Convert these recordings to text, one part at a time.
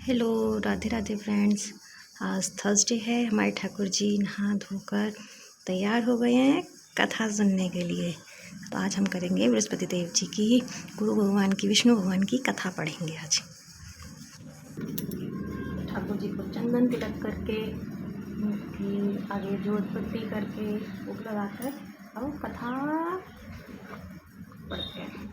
Hello, Radhe Radhe friends. आज Thursday है। हमारे ठाकुर जी नहा धोकर तैयार हो गए हैं कथा सुनने के लिए। तो आज हम करेंगे बृहस्पति देव जी की, गुरु भगवान की, विष्णु भगवान की कथा पढ़ेंगे आज। ठाकुर जी को चंदन तिलक करके, उनकी आगे जोत बत्ती करके, भोग लगाकर अब कथा पढ़ते हैं।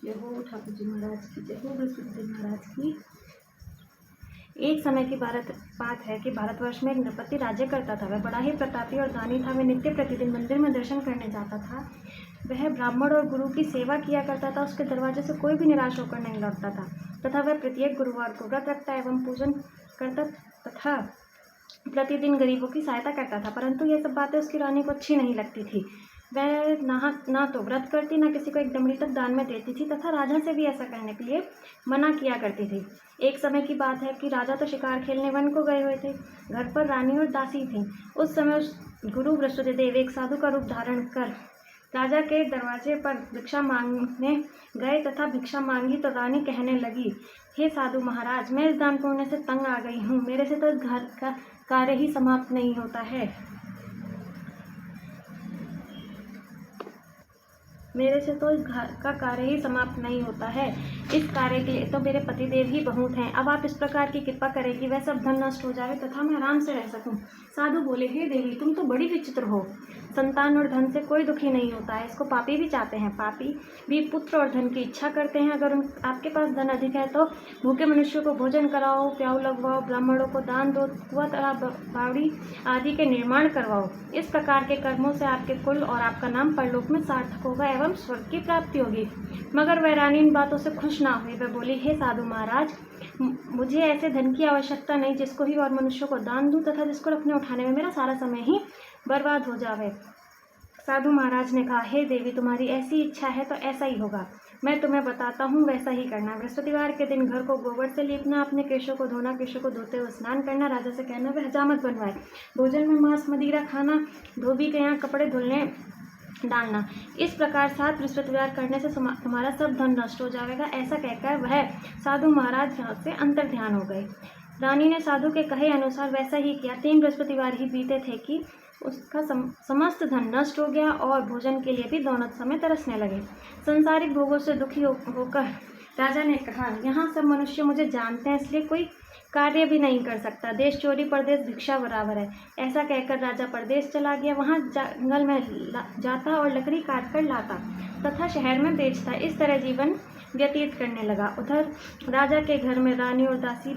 जय हो ठाकुर जी महाराज की, जय हो बृहस्पति देव महाराज की। एक समय की बात है कि भारतवर्ष में एक नृपति राज्य करता था। वह बड़ा ही प्रतापी और दानी था। वह नित्य प्रतिदिन मंदिर में दर्शन करने जाता था। वह ब्राह्मण और गुरु की सेवा किया करता था। उसके दरवाजे से कोई भी निराश होकर नहीं लौटता था तथा वह प्रत्येक गुरुवार को व्रत रखता एवं पूजन करता तथा प्रतिदिन गरीबों की सहायता करता था। परंतु यह सब बातें उसकी रानी को अच्छी नहीं लगती थी। वह ना तो व्रत करती, ना किसी को एक दमड़ी तक दान में देती थी तथा राजा से भी ऐसा करने के लिए मना किया करती थी। एक समय की बात है कि राजा तो शिकार खेलने वन को गए हुए थे। घर पर रानी और दासी थी। उस समय उस गुरु बृहस्पति देव एक साधु का रूप धारण कर राजा के दरवाजे पर भिक्षा मांगने गए तथा भिक्षा मांगी तो रानी कहने लगी, हे साधु महाराज, मैं इस दान पुण्य से तंग आ गई हूँ। मेरे से तो इस घर का कार्य ही समाप्त नहीं होता है। मेरे से तो इस घर का कार्य ही समाप्त नहीं होता है। इस कार्य के लिए तो मेरे पतिदेव ही बहुत हैं। अब आप इस प्रकार की कृपा करें कि वह सब धन नष्ट हो जाए तथा मैं आराम से रह सकूं। साधु बोले, हे देवी, तुम तो बड़ी विचित्र हो। संतान और धन से कोई दुखी नहीं होता है। इसको पापी भी चाहते हैं। पापी भी पुत्र और धन की इच्छा करते हैं। अगर आपके पास धन अधिक है तो भूखे मनुष्यों को भोजन कराओ, प्याऊ लगवाओ, ब्राह्मणों को दान दो, कुआं तालाब बावड़ी आदि के निर्माण करवाओ। इस प्रकार के कर्मों से आपके कुल और आपका नाम परलोक में सार्थक होगा एवं स्वर्ग की प्राप्ति होगी। मगर वह रानी इन बातों से खुश ना हुई। वह बोली, हे साधु महाराज, मुझे ऐसे धन की आवश्यकता नहीं जिसको ही और मनुष्यों को दान दूं तथा जिसको रखने उठाने में मेरा सारा समय ही बर्बाद हो जावे। साधु महाराज ने कहा, हे देवी, तुम्हारी ऐसी इच्छा है तो ऐसा ही होगा। मैं तुम्हें बताता हूँ, वैसा ही करना। बृहस्पतिवार के दिन घर को गोबर से लीपना, अपने केशों को धोना, केशों को धोते हुए स्नान करना, राजा से कहना वह हजामत बनवाए, भोजन में मांस मदिरा खाना, धोबी के यहाँ कपड़े धुलने डालना। इस प्रकार 7 बृहस्पतिवार करने से तुम्हारा सब धन नष्ट हो जाएगा। ऐसा कहकर वह साधु महाराज यहाँ से अंतर ध्यान हो गए। रानी ने साधु के कहे अनुसार वैसा ही किया। 3 बृहस्पतिवार ही बीते थे कि उसका समस्त धन नष्ट हो गया और भोजन के लिए भी दोनों समय तरसने लगे। संसारिक भोगों से दुखी होकर राजा ने कहा, यहाँ सब मनुष्य मुझे जानते हैं, इसलिए कोई कार्य भी नहीं कर सकता। देश चोरी परदेश भिक्षा बराबर है। ऐसा कहकर राजा परदेश चला गया। वहाँ जंगल में जाता और लकड़ी काट कर लाता तथा शहर में बेचता। इस तरह जीवन व्यतीत करने लगा। उधर राजा के घर में रानी और दासी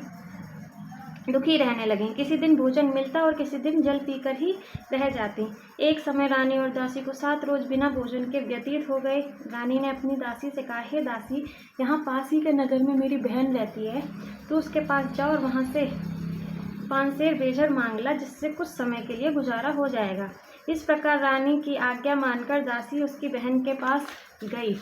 दुखी रहने लगी। किसी दिन भोजन मिलता और किसी दिन जल पीकर ही रह जाती। एक समय रानी और दासी को 7 रोज बिना भोजन के व्यतीत हो गए। रानी ने अपनी दासी से कहा, हे दासी, यहाँ पास ही के नगर में मेरी बहन रहती है, तो उसके पास जाओ और वहाँ से 5 सेर बेजड़ मांग ला, जिससे कुछ समय के लिए गुजारा हो जाएगा। इस प्रकार रानी की आज्ञा मानकर दासी उसकी बहन के पास गई।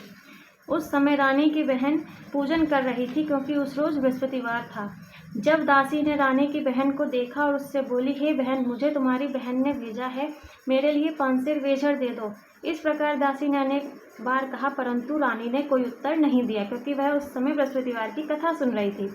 उस समय रानी की बहन पूजन कर रही थी, क्योंकि उस रोज बृहस्पतिवार था। जब दासी ने रानी की बहन को देखा और उससे बोली, हे बहन, मुझे तुम्हारी बहन ने भेजा है, मेरे लिए 5 सेर बेजड़ दे दो। इस प्रकार दासी ने अनेक बार कहा, परंतु रानी ने कोई उत्तर नहीं दिया, क्योंकि वह उस समय बृहस्पतिवार की कथा सुन रही थी।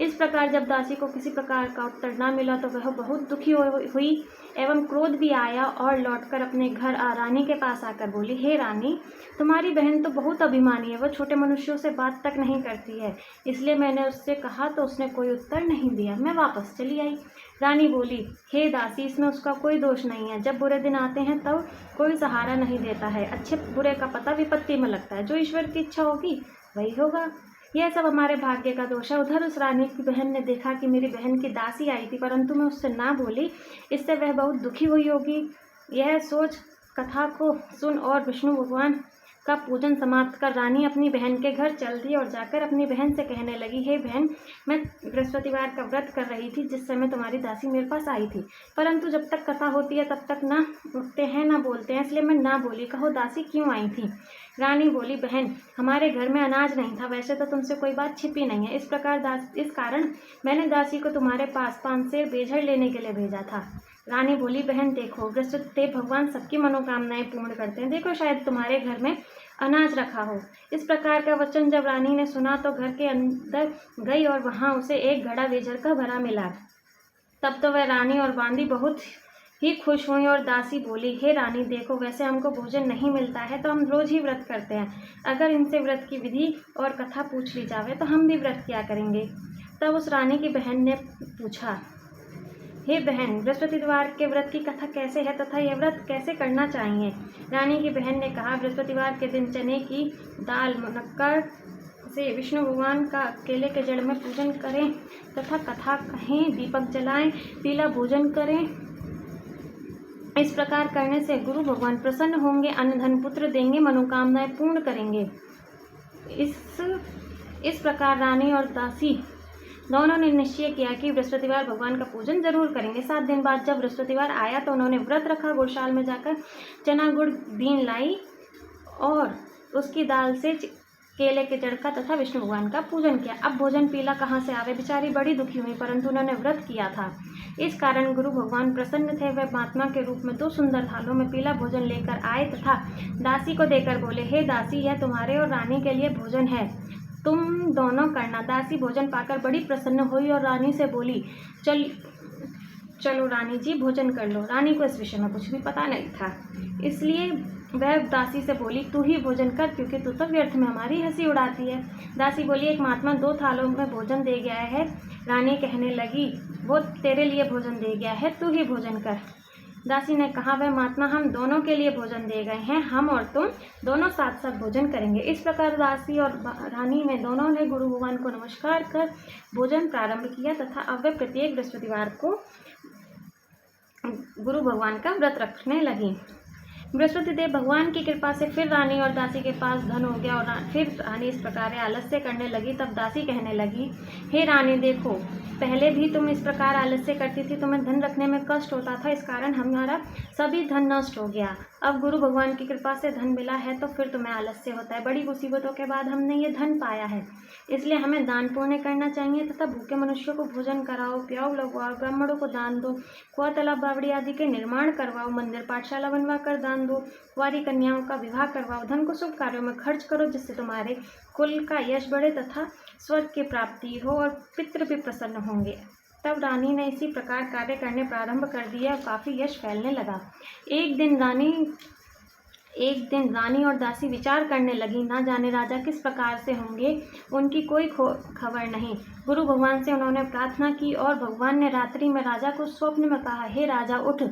इस प्रकार जब दासी को किसी प्रकार का उत्तर न मिला तो वह बहुत दुखी हुई एवं क्रोध भी आया और लौटकर अपने घर रानी के पास आकर बोली, हे रानी, तुम्हारी बहन तो बहुत अभिमानी है। वह छोटे मनुष्यों से बात तक नहीं करती है। इसलिए मैंने उससे कहा तो उसने कोई उत्तर नहीं दिया। मैं वापस चली आई। रानी बोली, हे दासी, इसमें उसका कोई दोष नहीं है। जब बुरे दिन आते हैं तब कोई सहारा नहीं देता है। अच्छे बुरे का पता विपत्ति में लगता है। जो ईश्वर की इच्छा होगी वही होगा। यह सब हमारे भाग्य का दोष है। उधर उस रानी की बहन ने देखा कि मेरी बहन की दासी आई थी, परंतु मैं उससे ना बोली। इससे वह बहुत दुखी हुई होगी। यह सोच कथा को सुन और विष्णु भगवान का पूजन समाप्त कर रानी अपनी बहन के घर चल दी और जाकर अपनी बहन से कहने लगी, हे बहन, मैं बृहस्पतिवार का व्रत कर रही थी जिस समय तुम्हारी दासी मेरे पास आई थी, परंतु जब तक कथा होती है तब तक ना उठते हैं ना बोलते हैं, इसलिए मैं ना बोली। कहो दासी क्यों आई थी? रानी बोली, बहन, हमारे घर में अनाज नहीं था। वैसे तो तुमसे कोई बात छिपी नहीं है। इस कारण मैंने दासी को तुम्हारे पास 5 सेर बेजड़ लेने के लिए भेजा था। रानी बोली, बहन देखो, बृहस्पति देव भगवान सबकी मनोकामनाएं पूर्ण करते हैं। देखो, शायद तुम्हारे घर में अनाज रखा हो। इस प्रकार का वचन जब रानी ने सुना तो घर के अंदर गई और वहां उसे एक घड़ा बेजर का भरा मिला। तब तो वह रानी और बांदी बहुत ही खुश हुई और दासी बोली, हे रानी देखो, वैसे हमको भोजन नहीं मिलता है तो हम रोज ही व्रत करते हैं। अगर इनसे व्रत की विधि और कथा पूछ ली जावे तो हम भी व्रत किया करेंगे। तब उस रानी की बहन ने पूछा, हे बहन, बृहस्पतिवार के व्रत की कथा कैसे है तथा यह व्रत कैसे करना चाहिए? रानी की बहन ने कहा, बृहस्पतिवार के दिन चने की दाल मुनक्कर से विष्णु भगवान का केले के जड़ में पूजन करें तथा कथा कहें, दीपक जलाएं, पीला भोजन करें। इस प्रकार करने से गुरु भगवान प्रसन्न होंगे, अन्न धन पुत्र देंगे, मनोकामनाएं पूर्ण करेंगे। इस प्रकार रानी और दासी दोनों ने निश्चय किया कि बृहस्पतिवार भगवान का पूजन जरूर करेंगे। 7 दिन बाद जब बृहस्पतिवार आया तो उन्होंने व्रत रखा, गौशाल में जाकर चना गुड़ बीन लाई और उसकी दाल से केले के जड़ का तथा विष्णु भगवान का पूजन किया। अब भोजन पीला कहाँ से आवे? बेचारी बड़ी दुखी हुई, परंतु उन्होंने व्रत किया था। इस कारण गुरु भगवान प्रसन्न थे। वह महात्मा के रूप में 2 सुंदर थालों में पीला भोजन लेकर आए तथा दासी को देकर बोले, हे दासी, यह तुम्हारे और रानी के लिए भोजन है, तुम दोनों करना। दासी भोजन पाकर बड़ी प्रसन्न हुई और रानी से बोली, चलो रानी जी, भोजन कर लो। रानी को इस विषय में कुछ भी पता नहीं था, इसलिए वह दासी से बोली, तू ही भोजन कर, क्योंकि तू तो व्यर्थ में हमारी हंसी उड़ाती है। दासी बोली, एक महात्मा 2 थालों में भोजन दे गया है। रानी कहने लगी, वो तेरे लिए भोजन दे गया है, तू ही भोजन कर। दासी ने कहा, वह महात्मा हम दोनों के लिए भोजन दे गए हैं, हम और तुम दोनों साथ साथ भोजन करेंगे। इस प्रकार दासी और रानी में दोनों ने गुरु भगवान को नमस्कार कर भोजन प्रारंभ किया तथा अब वे प्रत्येक बृहस्पतिवार को गुरु भगवान का व्रत रखने लगी। बृहस्पति देव भगवान की कृपा से फिर रानी और दासी के पास धन हो गया और फिर रानी इस प्रकार आलस्य करने लगी। तब दासी कहने लगी, हे रानी देखो, पहले भी तुम इस प्रकार आलस्य करती थी, तुम्हें धन रखने में कष्ट होता था, इस कारण हमारा सभी धन नष्ट हो गया। अब गुरु भगवान की कृपा से धन मिला है तो फिर तुम्हें आलस्य होता है। बड़ी मुसीबतों के बाद हमने ये धन पाया है, इसलिए हमें दान पुण्य करना चाहिए तथा भूखे मनुष्यों को भोजन कराओ, प्याओ लगवाओ, ब्राह्मणों को दान दो, कुआं तालाब बावड़ी आदि के निर्माण करवाओ, मंदिर पाठशाला बनवा कर दान दो, कुंवारी कन्याओं का विवाह करवाओ, धन को शुभ कार्यों में खर्च करो, जिससे तुम्हारे कुल का यश बढ़े तथा स्वर्ग की प्राप्ति हो और पितृ भी प्रसन्न होंगे। तब रानी ने इसी प्रकार कार्य करने प्रारंभ कर दिया और काफी यश फैलने लगा। एक दिन रानी और दासी विचार करने लगी, ना जाने राजा किस प्रकार से होंगे, उनकी कोई खबर नहीं। गुरु भगवान से उन्होंने प्रार्थना की और भगवान ने रात्रि में राजा को स्वप्न में कहा, हे राजा उठ,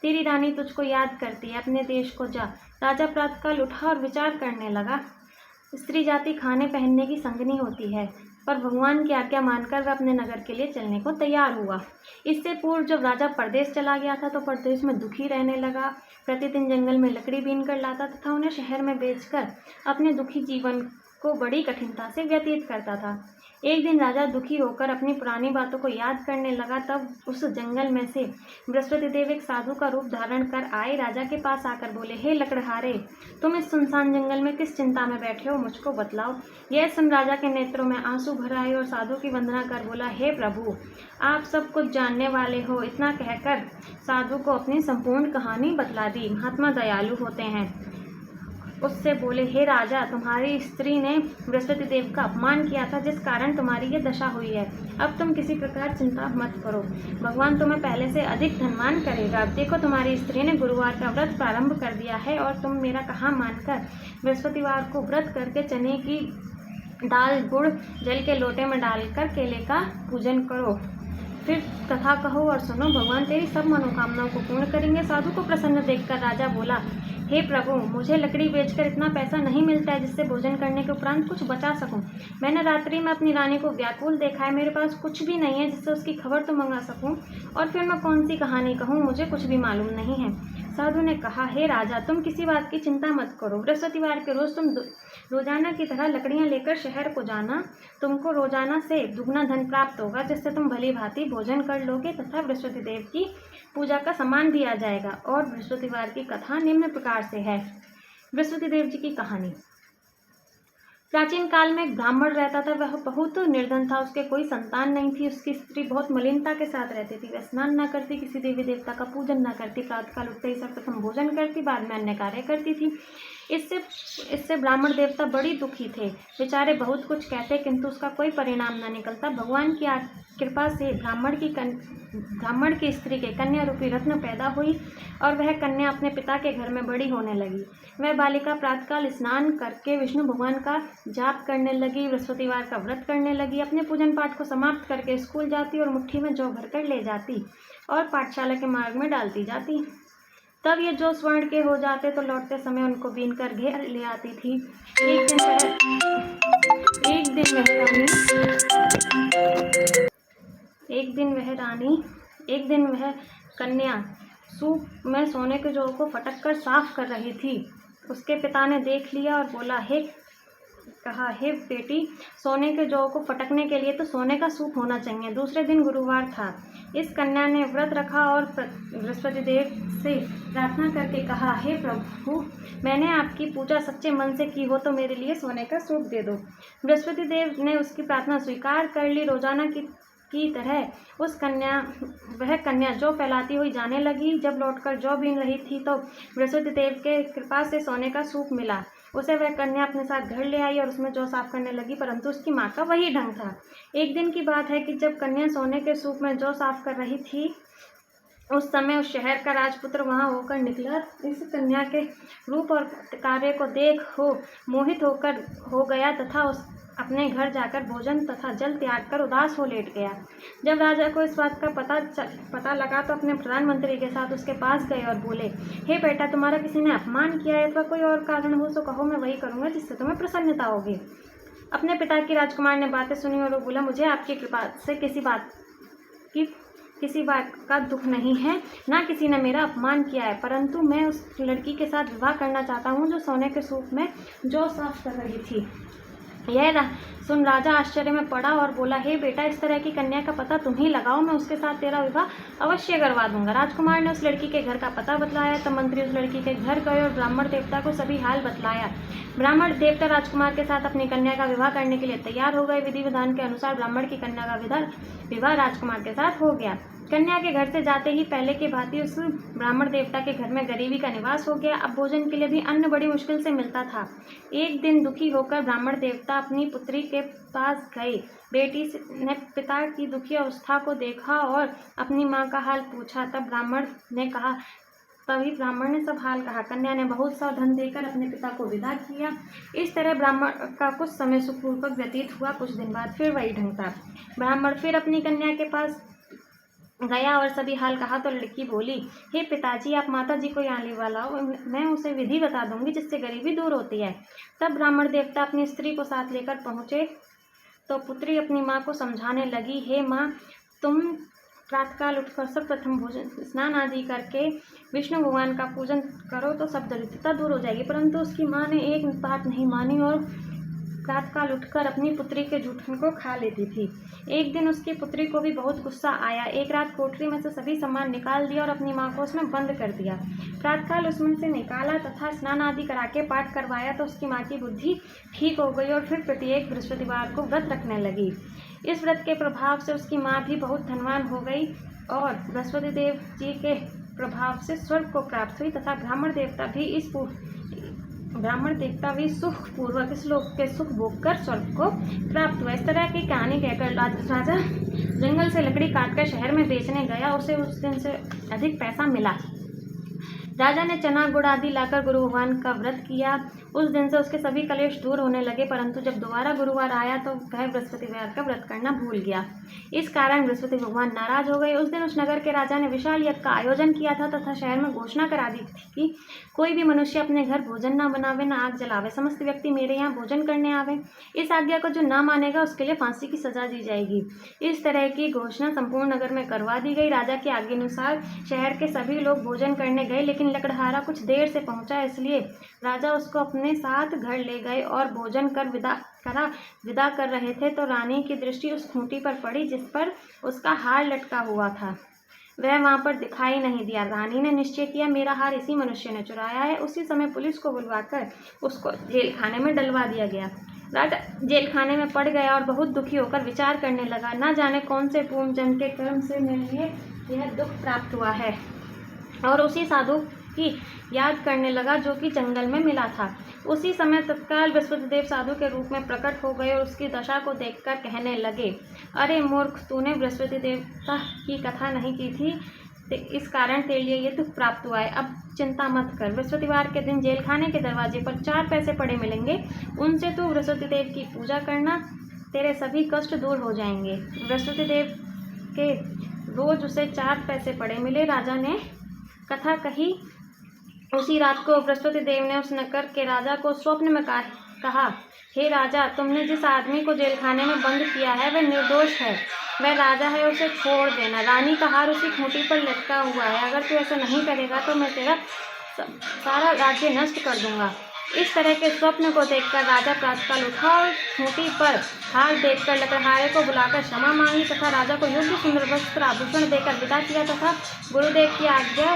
तेरी रानी तुझको याद करती है, अपने देश को जा। राजा प्रातःकाल उठा और विचार करने लगा, स्त्री जाति खाने पहनने की संगनी होती है, पर भगवान की आज्ञा मानकर वह अपने नगर के लिए चलने को तैयार हुआ। इससे पूर्व जब राजा परदेश चला गया था तो परदेश में दुखी रहने लगा। प्रतिदिन जंगल में लकड़ी बीन कर लाता तथा उन्हें शहर में बेचकर अपने दुखी जीवन को बड़ी कठिनता से व्यतीत करता था। एक दिन राजा दुखी होकर अपनी पुरानी बातों को याद करने लगा। तब उस जंगल में से बृहस्पति देव एक साधु का रूप धारण कर आए। राजा के पास आकर बोले, हे लकड़हारे, तुम इस सुनसान जंगल में किस चिंता में बैठे हो, मुझको बतलाओ। यह सुन राजा के नेत्रों में आंसू भर आए और साधु की वंदना कर बोला, हे प्रभु, आप सब कुछ जानने वाले हो। इतना कहकर साधु को अपनी संपूर्ण कहानी बतला दी। महात्मा दयालु होते हैं। उससे बोले, हे राजा, तुम्हारी स्त्री ने बृहस्पति देव का अपमान किया था, जिस कारण तुम्हारी ये दशा हुई है। अब तुम किसी प्रकार चिंता मत करो, भगवान तुम्हें पहले से अधिक धनवान करेगा। अब देखो, तुम्हारी स्त्री ने गुरुवार का व्रत प्रारंभ कर दिया है और तुम मेरा कहा मानकर बृहस्पतिवार को व्रत करके चने की दाल गुड़ जल के लोटे में डालकर केले का पूजन करो। फिर कथा कहो और सुनो, भगवान तेरी सब मनोकामनाओं को पूर्ण करेंगे। साधु को प्रसन्न देखकर राजा बोला, हे प्रभु, मुझे लकड़ी बेचकर इतना पैसा नहीं मिलता है जिससे भोजन करने के उपरांत कुछ बचा सकूं। मैंने रात्रि में अपनी रानी को व्याकुल देखा है, मेरे पास कुछ भी नहीं है जिससे उसकी खबर तो मंगा सकूं, और फिर मैं कौन सी कहानी कहूं, मुझे कुछ भी मालूम नहीं है। साधु ने कहा, हे राजा, तुम किसी बात की चिंता मत करो। बृहस्पतिवार के रोज तुम रोजाना की तरह लकड़ियां लेकर शहर को जाना। तुमको रोजाना से दुगना धन प्राप्त होगा, जिससे तुम भली भांति भोजन कर लोगे तथा बृहस्पति देव की पूजा का सामान भी आ जाएगा। और बृहस्पतिवार की कथा निम्न प्रकार से है। बृहस्पति देव जी की कहानी। प्राचीन काल में एक ब्राह्मण रहता था। वह बहुत निर्धन था, उसके कोई संतान नहीं थी। उसकी स्त्री बहुत मलिनता के साथ रहती थी। वह स्नान न करती, किसी देवी देवता का पूजन न करती, प्रातःकाल उठते ही सर्वप्रथम भोजन करती, बाद में अन्य कार्य करती थी। इससे ब्राह्मण देवता बड़ी दुखी थे। बेचारे बहुत कुछ कहते किंतु उसका कोई परिणाम न निकलता। भगवान की कृपा से ब्राह्मण की स्त्री के कन्या रूपी रत्न पैदा हुई और वह कन्या अपने पिता के घर में बड़ी होने लगी। वह बालिका प्रातःकाल स्नान करके विष्णु भगवान का जाप करने लगी, बृहस्पतिवार का व्रत करने लगी, अपने पूजन पाठ को समाप्त करके स्कूल जाती और मुट्ठी में जौ भरकर ले जाती और पाठशाला के मार्ग में डालती जाती। तब ये जो स्वर्ण के हो जाते तो लौटते समय उनको बीन कर घेर ले आती थी। एक दिन वह कन्या सूप में सोने के जौ को फटक कर साफ कर रही थी। उसके पिता ने देख लिया और बोला, हे बेटी, सोने के जौ को फटकने के लिए तो सोने का सूप होना चाहिए। दूसरे दिन गुरुवार था। इस कन्या ने व्रत रखा और बृहस्पति देव से प्रार्थना करके कहा, हे प्रभु, मैंने आपकी पूजा सच्चे मन से की हो तो मेरे लिए सोने का सूप दे दो। बृहस्पति देव ने उसकी प्रार्थना स्वीकार कर ली। रोजाना की तरह वह कन्या जौ फैलाती हुई जाने लगी। जब लौटकर जौ बीन रही थी तो बृहस्पति देव के कृपा से सोने का सूप मिला। उसे वह कन्या अपने साथ घर ले आई और उसमें जौ साफ करने लगी, परंतु उसकी माँ का वही ढंग था। एक दिन की बात है कि जब कन्या सोने के सूप में जौ साफ कर रही थी, उस समय उस शहर का राजपुत्र वहां होकर निकला। इस कन्या के रूप और कार्य को देख मोहित हो गया तथा अपने घर जाकर भोजन तथा जल त्याग कर उदास हो लेट गया। जब राजा को इस बात का पता लगा तो अपने प्रधानमंत्री के साथ उसके पास गए और बोले, हे बेटा, तुम्हारा किसी ने अपमान किया है अथवा कोई और कारण हो तो कहो, मैं वही करूँगा जिससे तुम्हें प्रसन्नता होगी। अपने पिता की राजकुमार ने बातें सुनी और वो बोला, मुझे आपकी कृपा से किसी बात का दुख नहीं है, ना किसी ने मेरा अपमान किया है, परंतु मैं उस लड़की के साथ विवाह करना चाहता हूँ जो सोने के सूप में जौ साफ कर रही थी। यह सुन राजा आश्चर्य में पड़ा और बोला, हे बेटा, इस तरह की कन्या का पता तुम ही लगाओ, मैं उसके साथ तेरा विवाह अवश्य करवा दूंगा। राजकुमार ने उस लड़की के घर का पता बतलाया। तब मंत्री उस लड़की के घर गए और ब्राह्मण देवता को सभी हाल बतलाया। ब्राह्मण देवता राजकुमार के साथ अपनी कन्या का विवाह करने के लिए तैयार हो गए। विधि विधान के अनुसार ब्राह्मण की कन्या का विवाह राजकुमार के साथ हो गया। कन्या के घर से जाते ही पहले की भांति उस ब्राह्मण देवता के घर में गरीबी का निवास हो गया। अब भोजन के लिए भी अन्न बड़ी मुश्किल से मिलता था। एक दिन दुखी होकर ब्राह्मण देवता अपनी पुत्री के पास गए। बेटी ने पिता की दुखी अवस्था को देखा और अपनी माँ का हाल पूछा। तभी ब्राह्मण ने सब हाल कहा। कन्या ने बहुत सा धन देकर अपने पिता को विदा किया। इस तरह ब्राह्मण का कुछ समय सुखपूर्वक व्यतीत हुआ। कुछ दिन बाद फिर वही ढंग था। ब्राह्मण फिर अपनी कन्या के पास गया और सभी हाल कहा तो लड़की बोली, हे पिताजी, आप माता जी को यहाँ ले लाओ, मैं उसे विधि बता दूंगी जिससे गरीबी दूर होती है। तब ब्राह्मण देवता अपनी स्त्री को साथ लेकर पहुँचे तो पुत्री अपनी माँ को समझाने लगी, हे माँ, तुम प्रातःकाल उठकर सर्वप्रथम भोजन स्नान आदि करके विष्णु भगवान का पूजन करो तो सब दरिद्रता दूर हो जाएगी। परंतु उसकी माँ ने एक बात नहीं मानी और प्रातःकाल उठकर अपनी पुत्री के जूठन को खा लेती थी। एक दिन उसकी पुत्री को भी बहुत गुस्सा आया। एक रात कोठरी में से सभी सामान निकाल दिया और अपनी माँ को उसमें बंद कर दिया। प्रातःकाल उसमें से निकाला तथा स्नान आदि करा के पाठ करवाया तो उसकी माँ की बुद्धि ठीक हो गई और फिर प्रत्येक बृहस्पतिवार को व्रत रखने लगी। इस व्रत के प्रभाव से उसकी माँ भी बहुत धनवान हो गई और बृहस्पति देव जी के प्रभाव से स्वर्ग को प्राप्त हुई तथा ब्राह्मण देवता भी सुखपूर्वक इस लोक के सुख भोग कर स्वर्ग को प्राप्त हुआ। इस तरह की कहानी कहकर राजा जंगल से लकड़ी काटकर शहर में बेचने गया। उसे उस दिन से अधिक पैसा मिला। राजा ने चना गुड़ आदि लाकर गुरु भगवान का व्रत किया। उस दिन से उसके सभी कलेश दूर होने लगे, परंतु जब दोबारा गुरुवार आया तो वह बृहस्पतिवार का व्रत करना भूल गया। इस कारण बृहस्पति भगवान नाराज हो गए। उस दिन उस नगर के राजा ने विशाल यज्ञ का आयोजन किया था तथा शहर में घोषणा करा दी थी कि कोई भी मनुष्य अपने घर भोजन न बनावे, न आग जलावे, समस्त व्यक्ति मेरे यहाँ भोजन करने आवे। इस आज्ञा को जो न मानेगा उसके लिए फांसी की सजा दी जाएगी। इस तरह की घोषणा संपूर्ण नगर में करवा दी गई। राजा की आज्ञानुसार शहर के सभी लोग भोजन करने गए, लेकिन लकड़हारा कुछ देर से पहुंचा, इसलिए राजा उसको अपने साथ घर ले गए और भोजन कर विदा कर रहे थे तो रानी की दृष्टि उस खूंटी पर पड़ी जिस पर उसका हार लटका हुआ था। वह वहां पर दिखाई नहीं दिया। रानी ने निश्चय किया, मेरा हार इसी मनुष्य ने चुराया है। उसी समय पुलिस को बुलवाकर उसको जेल खाने में डलवा दिया गया। राजा जेल खाने में पड़ गया और बहुत दुखी होकर विचार करने लगा, न जाने कौन से पूर्व जन्म के कर्म से मेरे लिए यह दुख प्राप्त हुआ है। और उसी साधु की याद करने लगा जो कि जंगल में मिला था। उसी समय तत्काल बृहस्पतिदेव साधु के रूप में प्रकट हो गए और उसकी दशा को देखकर कहने लगे, अरे मूर्ख, तूने बृहस्पति देवता की कथा नहीं की थी, इस कारण तेरे लिए ये दुख प्राप्त हुआ है। अब चिंता मत कर, बृहस्पतिवार के दिन जेल खाने के दरवाजे पर 4 पैसे पड़े मिलेंगे, उनसे तू बृहस्पति देव की पूजा करना, तेरे सभी कष्ट दूर हो जाएंगे। बृहस्पति देव के रोज उसे 4 पैसे पड़े मिले। राजा ने कथा कही। उसी रात को बृहस्पति देव ने उस नगर के राजा को स्वप्न में कहा, हे राजा, तुमने जिस आदमी को जेल खाने में बंद किया है वह निर्दोष है, वह राजा है, उसे छोड़ देना। रानी का हार उसी खूंटी पर लटका हुआ है, अगर तू ऐसा नहीं करेगा तो मैं तेरा सारा राज्य नष्ट कर दूंगा। इस तरह के स्वप्न को देखकर राजा प्रातःकाल उठा और खूंटी पर हार देखकर लकड़हारे को बुलाकर क्षमा मांगी तथा राजा को योग्य सुंदर वस्त्र आभूषण देकर विदा किया तथा गुरुदेव की आज्ञा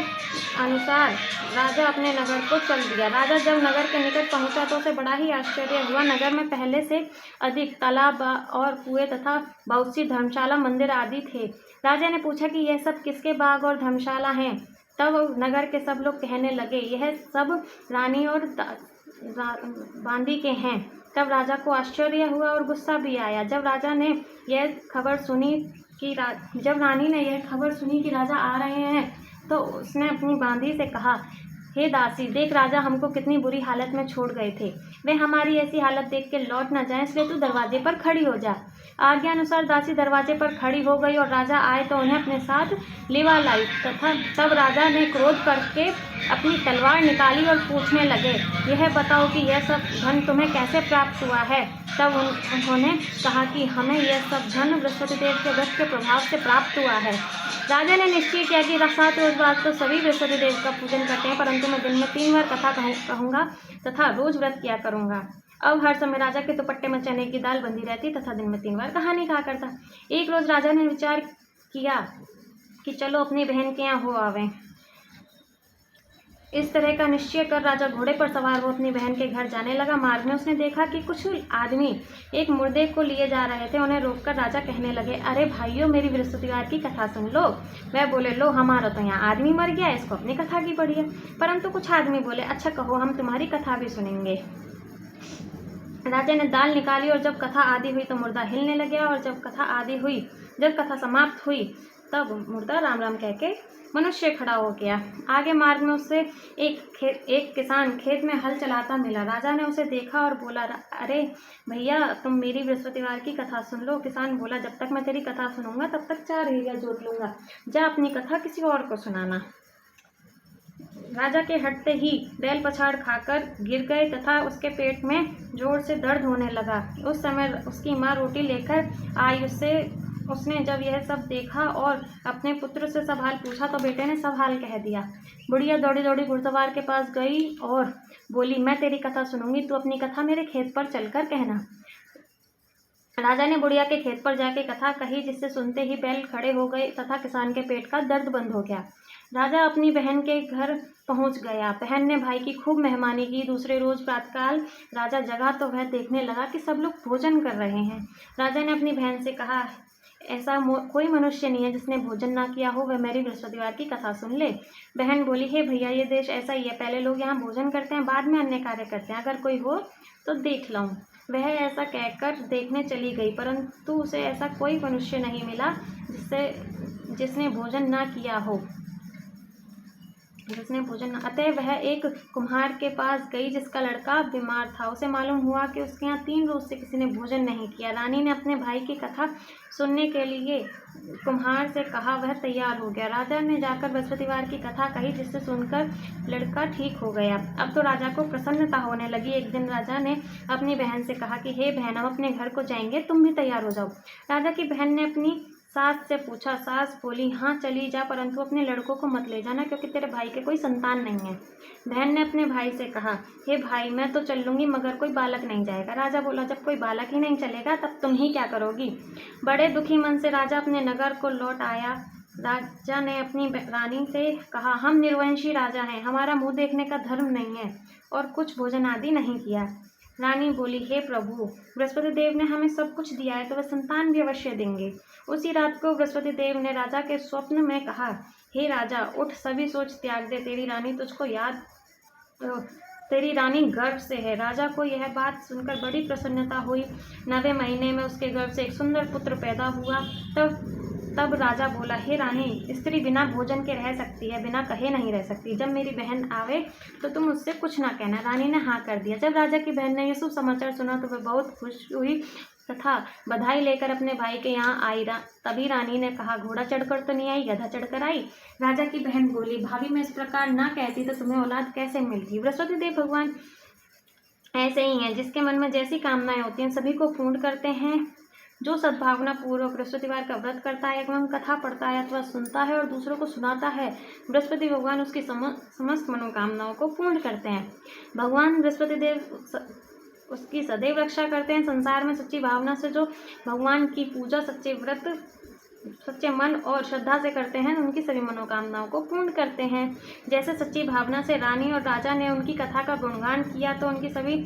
अनुसार राजा अपने नगर को चल दिया। राजा जब नगर के निकट पहुंचा तो उसे बड़ा ही आश्चर्य हुआ। नगर में पहले से अधिक तालाब और कुएं तथा बहुत सी धर्मशाला, मंदिर आदि थे। राजा ने पूछा कि यह सब किसके बाग और धर्मशाला हैं। तब नगर के सब लोग कहने लगे, यह सब रानी और बांदी के हैं। तब राजा को आश्चर्य हुआ और गुस्सा भी आया। जब रानी ने यह खबर सुनी कि राजा आ रहे हैं तो उसने अपनी बांदी से कहा, हे दासी, देख राजा हमको कितनी बुरी हालत में छोड़ गए थे, वे हमारी ऐसी हालत देख के लौट न जाएं, इसलिए तू दरवाजे पर खड़ी हो जा। आज्ञा अनुसार दासी दरवाजे पर खड़ी हो गई और राजा आए तो उन्हें अपने साथ लिवा लाई तथा तब राजा ने क्रोध करके अपनी तलवार निकाली और पूछने लगे, यह बताओ कि यह सब धन तुम्हें कैसे प्राप्त हुआ है। तब उन्होंने कहा कि हमें यह सब धन बृहस्पति देव के व्रत के प्रभाव से प्राप्त हुआ है। राजा ने निश्चय किया कि 7 रोज बाद तो सभी बृहस्पति देव का पूजन करते हैं, परंतु मैं दिन में 3 बार कथा कहूँगा तथा रोज व्रत किया करूँगा। अब हर समय राजा के दुपट्टे में चने की दाल बंधी रहती तथा दिन में 3 बार कहानी कहा करता। एक रोज राजा ने विचार किया कि चलो अपनी बहन के यहाँ हो आवें। इस तरह का निश्चय कर राजा घोड़े पर सवार हो अपनी बहन के घर जाने लगा। मार्ग में उसने देखा कि कुछ आदमी एक मुर्दे को लिए जा रहे थे। उन्हें रोककर राजा कहने लगे, अरे भाइयों, मेरी बृहस्पतिवार की कथा सुन लो। वह बोले, लो, हमारा तो यहाँ आदमी मर गया, इसको अपनी कथा की पड़ी है। परंतु कुछ आदमी बोले, अच्छा कहो, हम तुम्हारी कथा भी सुनेंगे। राजा ने दाल निकाली और जब कथा आदि हुई तो मुर्दा हिलने लगा और जब कथा समाप्त हुई तब मुर्दा राम राम कह के मनुष्य खड़ा हो गया। आगे मार्ग में उससे एक किसान खेत में हल चलाता मिला। राजा ने उसे देखा और बोला, अरे भैया, तुम मेरी बृहस्पतिवार की कथा सुन लो। किसान बोला, जब तक मैं तेरी कथा सुनूंगा तब तक 4 हीरा जोत लूंगा, जा अपनी कथा किसी और को सुनाना। राजा के हटते ही बैल पछाड़ खाकर गिर गए तथा उसके पेट में जोर से दर्द होने लगा। उस समय उसकी माँ रोटी लेकर आई। उसने जब यह सब देखा और अपने पुत्र से सब हाल पूछा तो बेटे ने सब हाल कह दिया। बुढ़िया दौड़ी दौड़ी घुड़सवार के पास गई और बोली, मैं तेरी कथा सुनूंगी, तू अपनी कथा मेरे खेत पर चलकर कहना। राजा ने बुढ़िया के खेत पर जाके कथा कही, जिससे सुनते ही बैल खड़े हो गए तथा किसान के पेट का दर्द बंद हो गया। राजा अपनी बहन के घर पहुंच गया। बहन ने भाई की खूब मेहमानी की। दूसरे रोज प्रातःकाल राजा जगा तो वह देखने लगा कि सब लोग भोजन कर रहे हैं। राजा ने अपनी बहन से कहा, ऐसा कोई मनुष्य नहीं है जिसने भोजन ना किया हो, वह मेरी बृहस्पतिवार की कथा सुन ले। बहन बोली, हे भैया, ये देश ऐसा ही है, पहले लोग यहाँ भोजन करते हैं, बाद में अन्य कार्य करते हैं, अगर कोई हो तो देख लाऊं। वह ऐसा कहकर देखने चली गई, परंतु उसे ऐसा कोई मनुष्य नहीं मिला जिसने भोजन ना किया हो। अतः वह एक कुम्हार के पास गई जिसका लड़का बीमार था। उसे मालूम हुआ कि उसके यहाँ 3 रोज से किसी ने भोजन नहीं किया। रानी ने अपने भाई की कथा सुनने के लिए कुम्हार से कहा, वह तैयार हो गया। राजा ने जाकर बृहस्पतिवार की कथा कही, जिससे सुनकर लड़का ठीक हो गया। अब तो राजा को प्रसन्नता होने लगी। एक दिन राजा ने अपनी बहन से कहा कि हे बहन, हम अपने घर को जाएंगे, तुम भी तैयार हो जाओ। राजा की बहन ने अपनी सास से पूछा। सास बोली, हाँ चली जा, परंतु अपने लड़कों को मत ले जाना, क्योंकि तेरे भाई के कोई संतान नहीं है। बहन ने अपने भाई से कहा, हे भाई, मैं तो चल लूँगी, मगर कोई बालक नहीं जाएगा। राजा बोला, जब कोई बालक ही नहीं चलेगा तब तुम ही क्या करोगी। बड़े दुखी मन से राजा अपने नगर को लौट आया। राजा ने अपनी रानी से कहा, हम निर्वंशी राजा हैं, हमारा मुँह देखने का धर्म नहीं है और कुछ भोजन आदि नहीं किया। रानी बोली, हे प्रभु, बृहस्पति देव ने हमें सब कुछ दिया है तो वह संतान भी अवश्य देंगे। उसी रात को बृहस्पति देव ने राजा के स्वप्न में कहा, हे राजा, उठ, सभी सोच त्याग दे, तेरी रानी गर्भ से है। राजा को यह बात सुनकर बड़ी प्रसन्नता हुई। 9वें महीने में उसके गर्भ से एक सुंदर पुत्र पैदा हुआ। तब राजा बोला, हे रानी, स्त्री बिना भोजन के रह सकती है, बिना कहे नहीं रह सकती। जब मेरी बहन आवे तो तुम उससे कुछ ना कहना। रानी ने हाँ कर दिया। जब राजा की बहन ने यह शुभ समाचार सुना तो वह बहुत खुश हुई तथा बधाई लेकर अपने भाई के यहाँ आई। तभी रानी ने कहा, घोड़ा चढ़कर तो नहीं आई, गधा चढ़कर आई। राजा की बहन बोली, भाभी, मैं इस प्रकार ना कहती तो तुम्हें औलाद कैसे मिलती। बृहस्पति देव भगवान ऐसे ही हैं, जिसके मन में जैसी कामनाएं होती हैं सभी को पूर्ण करते हैं। जो सद्भावना पूर्वक बृहस्पतिवार का व्रत करता है एवं कथा पढ़ता है अथवा सुनता है और दूसरों को सुनाता है, बृहस्पति भगवान उसकी समस्त मनोकामनाओं को पूर्ण करते हैं। भगवान बृहस्पति देव उसकी सदैव रक्षा करते हैं। संसार में सच्ची भावना से जो भगवान की पूजा सच्चे व्रत, सच्चे मन और श्रद्धा से करते हैं, उनकी सभी मनोकामनाओं को पूर्ण करते हैं। जैसे सच्ची भावना से रानी और राजा ने उनकी कथा का गुणगान किया तो उनकी सभी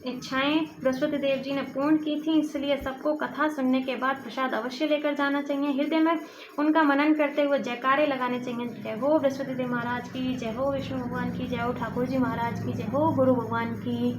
इच्छाएं बृहस्पति देव जी ने पूर्ण की थी। इसलिए सबको कथा सुनने के बाद प्रसाद अवश्य लेकर जाना चाहिए। हृदय में उनका मनन करते हुए जयकारे लगाने चाहिए। जय हो बृहस्पति देव महाराज की, जय हो विष्णु भगवान की, जय हो ठाकुर जी महाराज की, जय हो गुरु भगवान की।